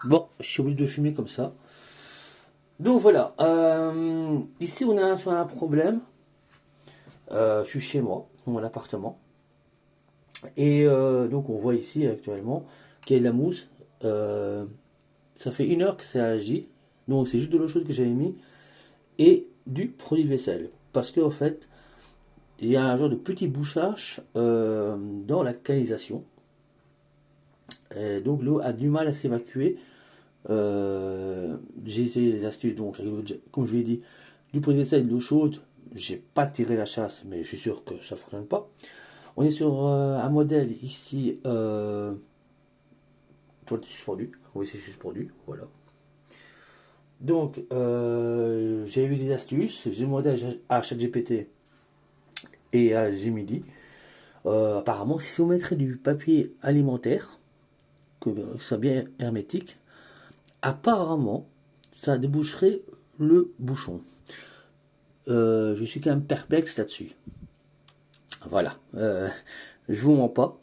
Bon, je suis obligé de filmer comme ça. Donc voilà, ici on a un problème. Je suis chez moi, dans mon appartement. Et donc on voit ici actuellement qu'il y a de la mousse. Euh, Ça fait 1 heure que ça agit. Donc c'est juste de l'eau chaude que j'avais mis et du produit de vaisselle. Parce qu'en fait, il y a un genre de petit bouchage dans la canalisation. Et donc l'eau a du mal à s'évacuer. J'ai essayé les astuces, donc comme je lui ai dit, du produit de vaisselle et de l'eau chaude. J'ai pas tiré la chasse, mais je suis sûr que ça fonctionne pas. On est sur un modèle ici, toilette suspendue. Oui, c'est suspendu, voilà. Donc, j'ai eu des astuces, j'ai demandé à ChatGPT et à Gemini. Apparemment, si on mettrait du papier alimentaire, que ça soit bien hermétique, apparemment, ça déboucherait le bouchon. Je suis quand même perplexe là-dessus. Voilà. Je vous mens pas.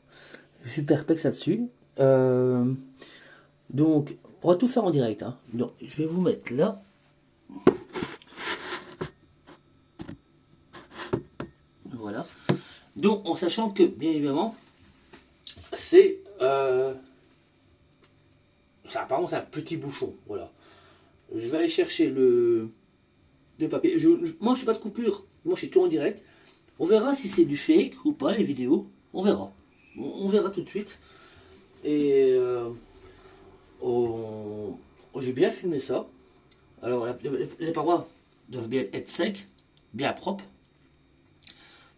Je suis perplexe là-dessus. Euh, donc, on va tout faire en direct, hein. Donc, je vais vous mettre là. Voilà. Donc, en sachant que, bien évidemment, c'est apparemment c'est un petit bouchon. Voilà. Je vais aller chercher le papier. Moi, je fais pas de coupure. Moi, je suis tout en direct. On verra si c'est du fake ou pas, les vidéos. On verra. On verra tout de suite. Et j'ai bien filmé ça. Alors, les parois doivent bien être secs, bien propres,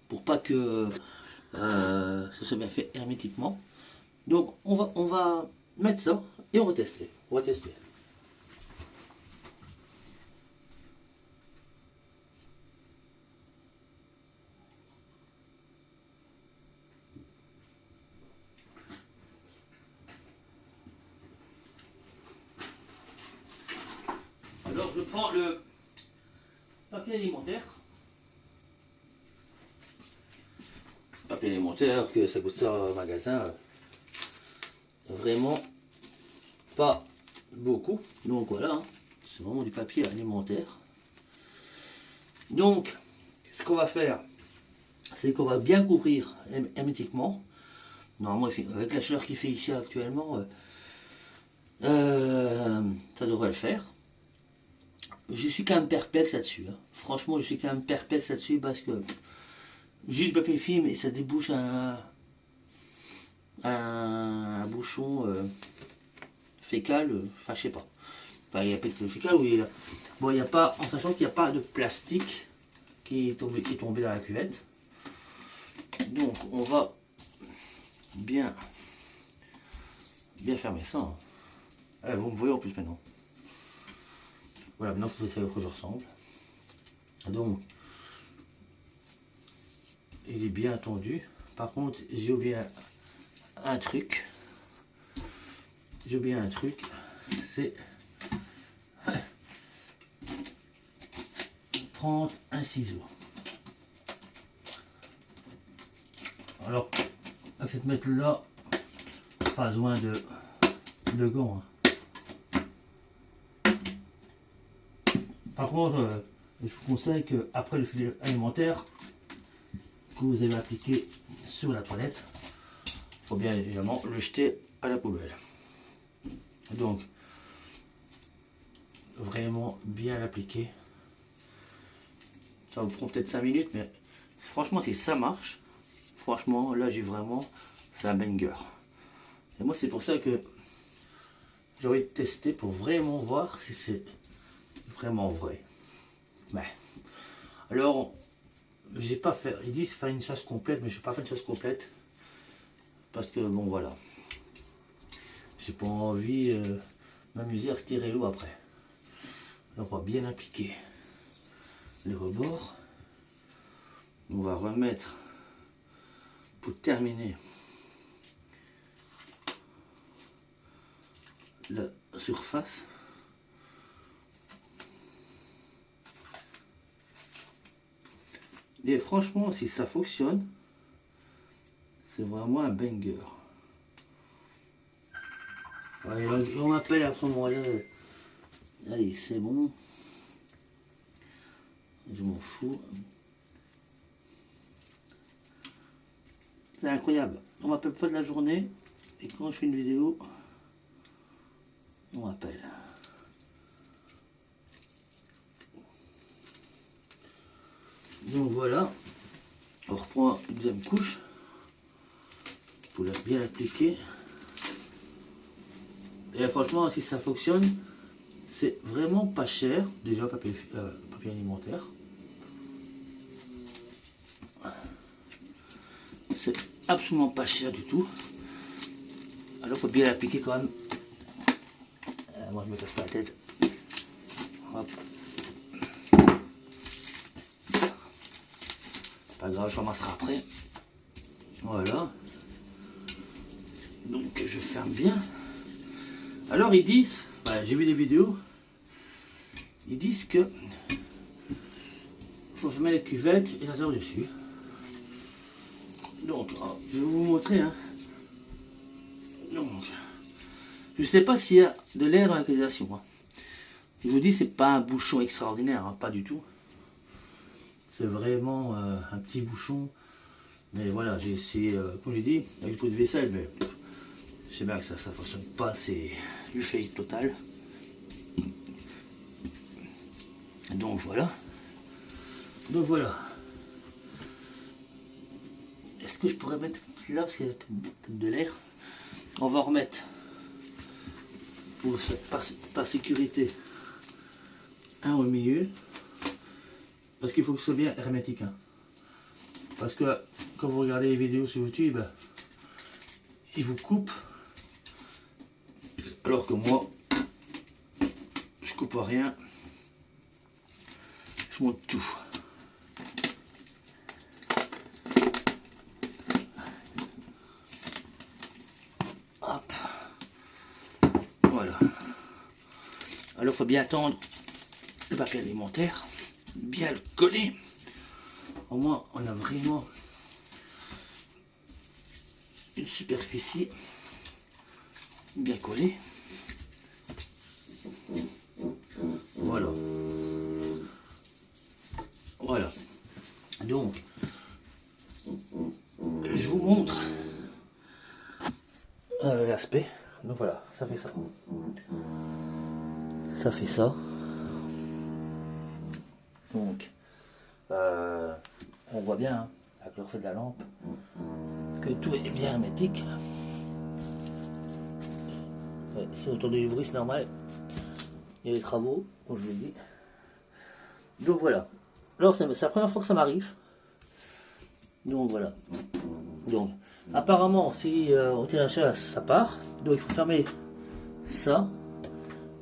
pour pas que ça soit bien fait hermétiquement. Donc, on va mettre ça et on va tester. On va tester. Alors, je prends le papier alimentaire. Papier alimentaire, que ça coûte ça au magasin. Vraiment pas beaucoup. Donc voilà, hein. C'est vraiment du papier alimentaire. Donc, ce qu'on va faire, c'est qu'on va bien couvrir hermétiquement. Normalement, avec la chaleur qu'il fait ici actuellement, ça devrait le faire. Je suis quand même perplexe là-dessus, hein. Franchement, je suis quand même perplexe là-dessus parce que juste le papier film et ça débouche un bouchon fécal, enfin je sais pas. Enfin, il y a peut-être le fécal ou bon, il n'y a pas, en sachant qu'il n'y a pas de plastique qui est tombé dans la cuvette. Donc on va bien fermer ça, hein. Vous me voyez en plus maintenant. Voilà, maintenant vous savez à quoi je ressemble. Donc il est bien tendu. Par contre, j'ai oublié un truc. J'ai oublié un truc. C'est prendre un ciseau. Alors, avec cette méthode là, pas besoin de gants, hein. Par contre, je vous conseille qu'après le filet alimentaire que vous avez appliqué sur la toilette, il faut bien évidemment le jeter à la poubelle. Donc, vraiment bien l'appliquer. Ça vous prend peut-être 5 minutes, mais franchement, si ça marche, franchement, là, j'ai vraiment, c'est un banger. Et moi, c'est pour ça que j'ai envie de tester pour vraiment voir si c'est vraiment vrai. Mais, alors, j'ai pas fait, ils disent faire une chasse complète, mais je n'ai pas fait une chasse complète. Parce que, bon, voilà. J'ai pas envie de m'amuser à retirer l'eau après. Alors, on va bien appliquer les rebords. On va remettre, pour terminer, la surface. Et franchement, si ça fonctionne, c'est vraiment un banger. Ouais, Allez, on m'appelle à ce moment-là. Allez, c'est bon. Je m'en fous. C'est incroyable. On m'appelle pas de la journée. Et quand je fais une vidéo, on m'appelle. Donc voilà. On reprend une deuxième couche. Il faut bien l'appliquer. Et franchement, si ça fonctionne, c'est vraiment pas cher. Déjà, papier alimentaire. C'est absolument pas cher du tout. Alors, il faut bien l'appliquer quand même. Moi, je me casse pas la tête. Hop. Pas grave, je ramasserai après. Voilà. Donc, je ferme bien. Alors, ils disent, j'ai vu des vidéos, ils disent que il faut fermer les cuvettes et s'asseoir dessus. Donc, je vais vous montrer. Hein. Donc, je ne sais pas s'il y a de l'air dans la canalisation. Hein. Je vous dis, c'est pas un bouchon extraordinaire, hein, pas du tout. C'est vraiment un petit bouchon. Mais voilà, j'ai essayé, comme j'ai dit, avec le pot de vaisselle, mais je sais bien que ça ne fonctionne pas, c'est du fail total. Donc voilà. Donc voilà. Est-ce que je pourrais mettre là parce qu'il y a de l'air? On va remettre pour par sécurité un au milieu. Parce qu'il faut que ce soit bien hermétique. Hein. Parce que quand vous regardez les vidéos sur YouTube, ils vous coupent. Alors que moi, je coupe rien. Je monte tout. Hop. Voilà. Alors il faut bien attendre le papier alimentaire. Bien le coller. Au moins on a vraiment une superficie bien collée. Voilà. Voilà. Donc, je vous montre l'aspect. Donc voilà, ça fait ça. Ça fait ça. Donc, on voit bien, hein, avec le reflet de la lampe, que tout est bien hermétique. Ouais, si vous entendez du bruit, c'est normal. Il y a les travaux, comme je l'ai dit. Donc voilà. Alors c'est la première fois que ça m'arrive. Donc voilà. Donc apparemment si on tire la chasse, ça part. Donc il faut fermer ça,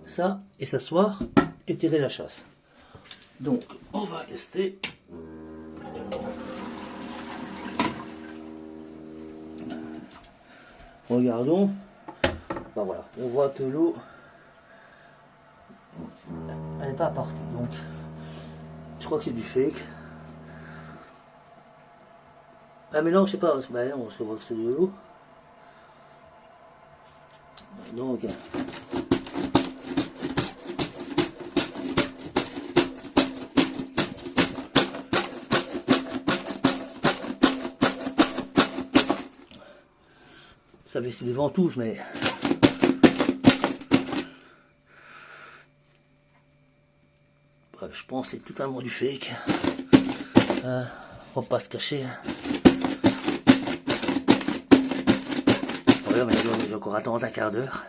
ça et s'asseoir et tirer la chasse. Donc on va tester. Regardons. Ben voilà, on voit que l'eau elle n'est pas partie. Donc je crois que c'est du fake. Ah mais non, je sais pas, bah non, on voit que c'est de l'eau. Donc ça fait des ventouses, mais je pense que c'est totalement du fake. Faut pas se cacher. Voilà, mais j'ai encore attendre un quart d'heure.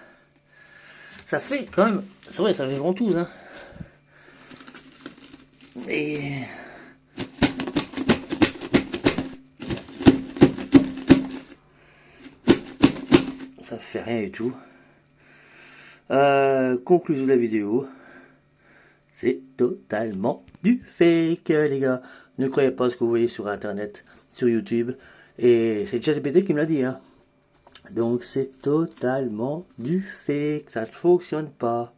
Ça fait quand même, c'est vrai, ça fait ventouse, hein. Et ça fait rien du tout. Conclusion de la vidéo. C'est totalement du fake, les gars. Ne croyez pas ce que vous voyez sur internet, sur YouTube. Et c'est ChatGPT qui me l'a dit, hein. Donc c'est totalement du fake. Ça ne fonctionne pas.